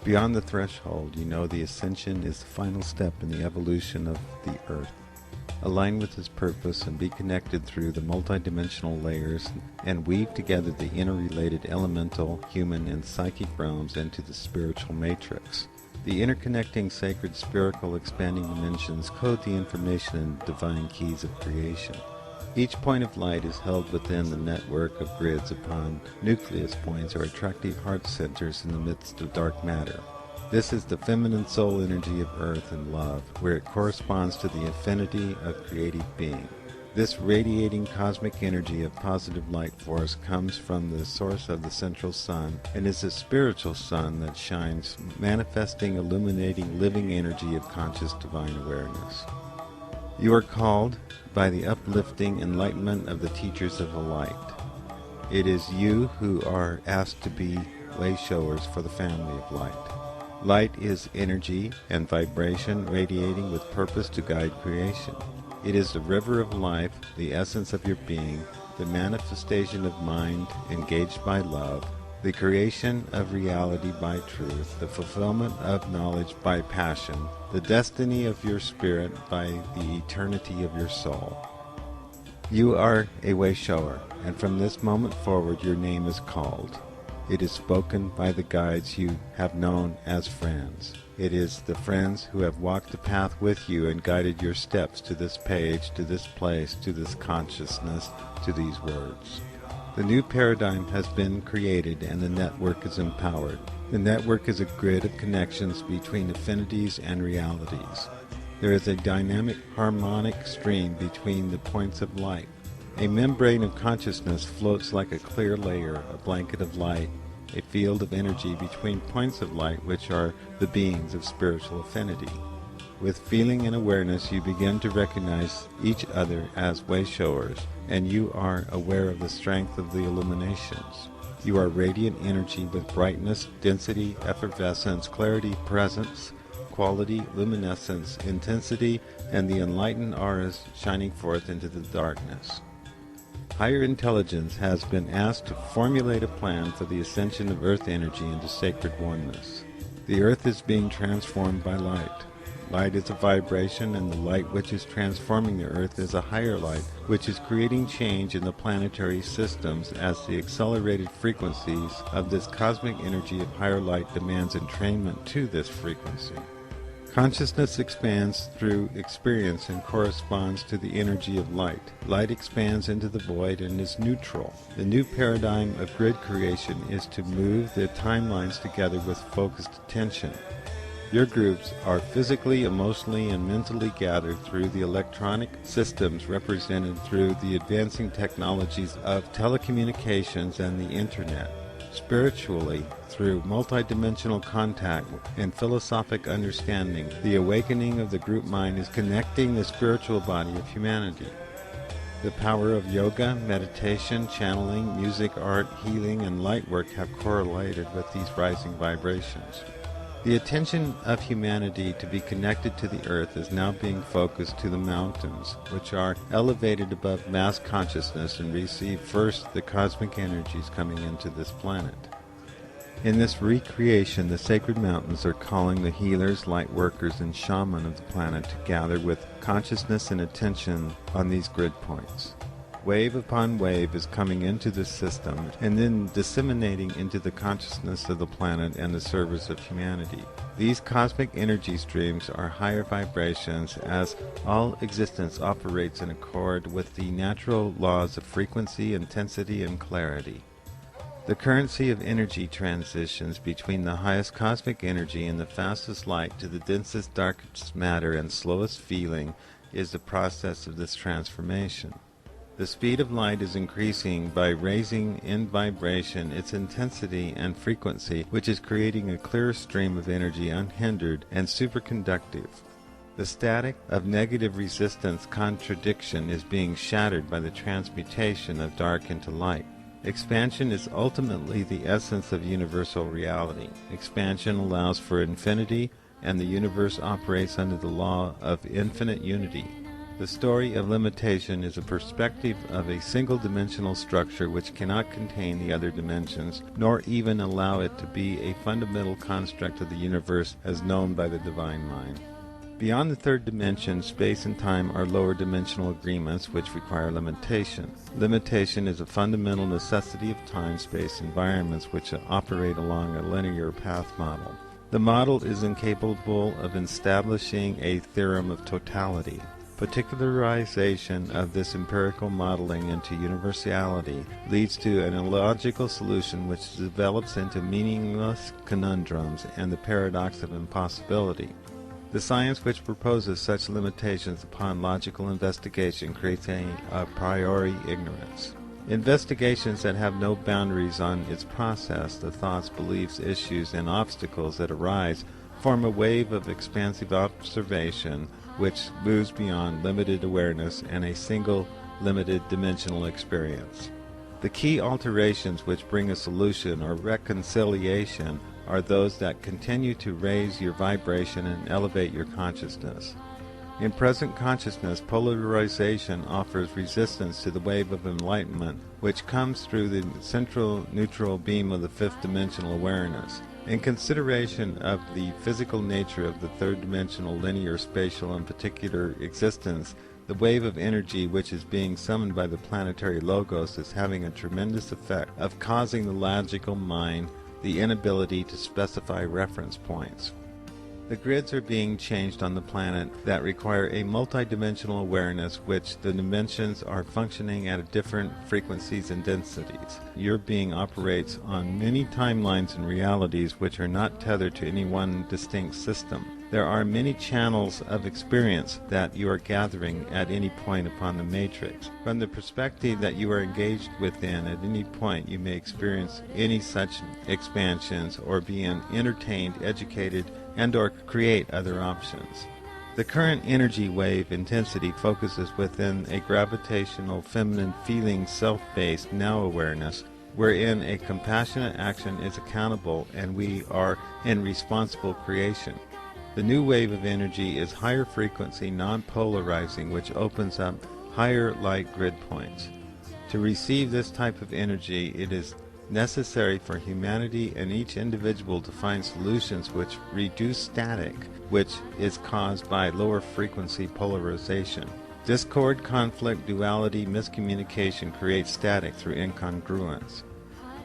Beyond the threshold, you know the ascension is the final step in the evolution of the Earth. Align with its purpose and be connected through the multidimensional layers and weave together the interrelated elemental, human, and psychic realms into the spiritual matrix. The interconnecting sacred spherical expanding dimensions code the information in divine keys of creation. Each point of light is held within the network of grids upon nucleus points or attractive heart centers in the midst of dark matter. This is the feminine soul energy of earth and love, where it corresponds to the infinity of creative being. This radiating cosmic energy of positive light force comes from the source of the central sun and is a spiritual sun that shines, manifesting, illuminating, living energy of conscious divine awareness. You are called by the uplifting enlightenment of the teachers of the light. It is you who are asked to be Wayshowers for the family of light. Light is energy and vibration radiating with purpose to guide creation. It is the river of life, the essence of your being, the manifestation of mind engaged by love, the creation of reality by truth, the fulfillment of knowledge by passion, the destiny of your spirit by the eternity of your soul. You are a Wayshower, and from this moment forward your name is called. It is spoken by the guides you have known as friends. It is the friends who have walked the path with you and guided your steps to this page, to this place, to this consciousness, to these words. The new paradigm has been created and the network is empowered. The network is a grid of connections between affinities and realities. There is a dynamic harmonic stream between the points of light. A membrane of consciousness floats like a clear layer, a blanket of light, a field of energy between points of light which are the beings of spiritual affinity. With feeling and awareness you begin to recognize each other as Wayshowers, and you are aware of the strength of the illuminations. You are radiant energy with brightness, density, effervescence, clarity, presence, quality, luminescence, intensity, and the enlightened auras shining forth into the darkness. Higher intelligence has been asked to formulate a plan for the ascension of earth energy into sacred oneness. The earth is being transformed by light. Light is a vibration, and the light which is transforming the earth is a higher light, which is creating change in the planetary systems as the accelerated frequencies of this cosmic energy of higher light demands entrainment to this frequency. Consciousness expands through experience and corresponds to the energy of light. Light expands into the void and is neutral. The new paradigm of grid creation is to move the timelines together with focused attention. Your groups are physically, emotionally, and mentally gathered through the electronic systems represented through the advancing technologies of telecommunications and the Internet. Spiritually, through multidimensional contact and philosophic understanding, the awakening of the group mind is connecting the spiritual body of humanity. The power of yoga, meditation, channeling, music, art, healing, and light work have correlated with these rising vibrations. The attention of humanity to be connected to the earth is now being focused to the mountains, which are elevated above mass consciousness and receive first the cosmic energies coming into this planet. In this recreation, the sacred mountains are calling the healers, light workers, and shaman of the planet to gather with consciousness and attention on these grid points. Wave upon wave is coming into this system and then disseminating into the consciousness of the planet and the service of humanity. These cosmic energy streams are higher vibrations as all existence operates in accord with the natural laws of frequency, intensity, and clarity. The currency of energy transitions between the highest cosmic energy and the fastest light to the densest, darkest matter and slowest feeling is the process of this transformation. The speed of light is increasing by raising in vibration its intensity and frequency, which is creating a clear stream of energy unhindered and superconductive. The static of negative resistance contradiction is being shattered by the transmutation of dark into light. Expansion is ultimately the essence of universal reality. Expansion allows for infinity, and the universe operates under the law of infinite unity. The story of limitation is a perspective of a single-dimensional structure which cannot contain the other dimensions, nor even allow it to be a fundamental construct of the universe as known by the divine mind. Beyond the third dimension, space and time are lower dimensional agreements which require limitation. Limitation is a fundamental necessity of time-space environments which operate along a linear path model. The model is incapable of establishing a theorem of totality. Particularization of this empirical modeling into universality leads to an illogical solution which develops into meaningless conundrums and the paradox of impossibility. The science which proposes such limitations upon logical investigation creates a priori ignorance. Investigations that have no boundaries on its process, the thoughts, beliefs, issues, and obstacles that arise, form a wave of expansive observation which moves beyond limited awareness and a single limited dimensional experience. The key alterations which bring a solution or reconciliation are those that continue to raise your vibration and elevate your consciousness. In present consciousness, polarization offers resistance to the wave of enlightenment which comes through the central neutral beam of the fifth dimensional awareness. In consideration of the physical nature of the third-dimensional linear, spatial, and particular existence, the wave of energy which is being summoned by the planetary logos is having a tremendous effect of causing the logical mind the inability to specify reference points. The grids are being changed on the planet that require a multidimensional awareness which the dimensions are functioning at different frequencies and densities. Your being operates on many timelines and realities which are not tethered to any one distinct system. There are many channels of experience that you are gathering at any point upon the matrix. From the perspective that you are engaged within at any point, you may experience any such expansions or be entertained, educated, and or create other options. The current energy wave intensity focuses within a gravitational feminine feeling self-based now awareness wherein a compassionate action is accountable and we are in responsible creation. The new wave of energy is higher frequency non-polarizing which opens up higher light grid points. To receive this type of energy, it is necessary for humanity and each individual to find solutions which reduce static, which is caused by lower frequency polarization. Discord, conflict, duality, miscommunication creates static through incongruence.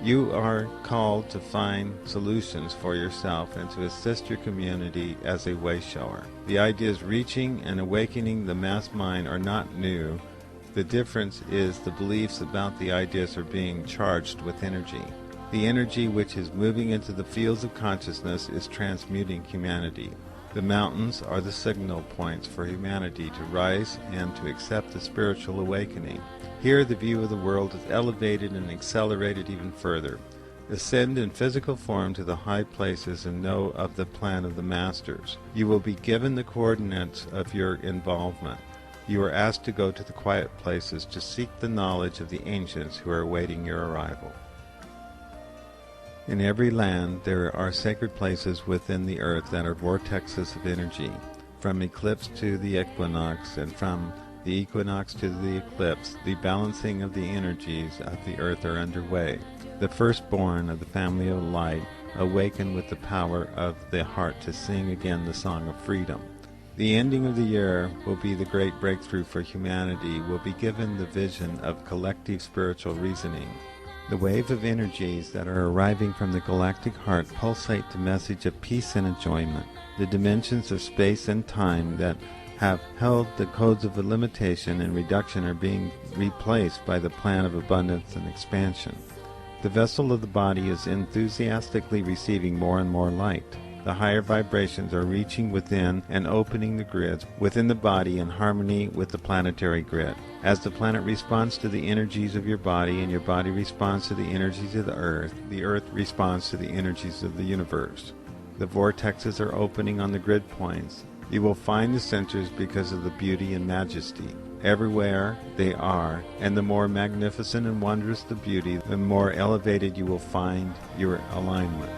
You are called to find solutions for yourself and to assist your community as a wayshower. The ideas reaching and awakening the mass mind are not new. The difference is the beliefs about the ideas are being charged with energy. The energy which is moving into the fields of consciousness is transmuting humanity. The mountains are the signal points for humanity to rise and to accept the spiritual awakening. Here the view of the world is elevated and accelerated even further. Ascend in physical form to the high places and know of the plan of the masters. You will be given the coordinates of your involvement. You are asked to go to the quiet places to seek the knowledge of the ancients who are awaiting your arrival. In every land there are sacred places within the earth that are vortexes of energy. From eclipse to the equinox, and from the equinox to the eclipse, the balancing of the energies of the earth are underway. The firstborn of the family of light awaken with the power of the heart to sing again the song of freedom. The ending of the year will be the great breakthrough for humanity, will be given the vision of collective spiritual reasoning. The wave of energies that are arriving from the galactic heart pulsate the message of peace and enjoyment. The dimensions of space and time that have held the codes of limitation and reduction are being replaced by the plan of abundance and expansion. The vessel of the body is enthusiastically receiving more and more light. The higher vibrations are reaching within and opening the grids within the body in harmony with the planetary grid. As the planet responds to the energies of your body and your body responds to the energies of the earth responds to the energies of the universe. The vortexes are opening on the grid points. You will find the centers because of the beauty and majesty. Everywhere they are, and the more magnificent and wondrous the beauty, the more elevated you will find your alignment.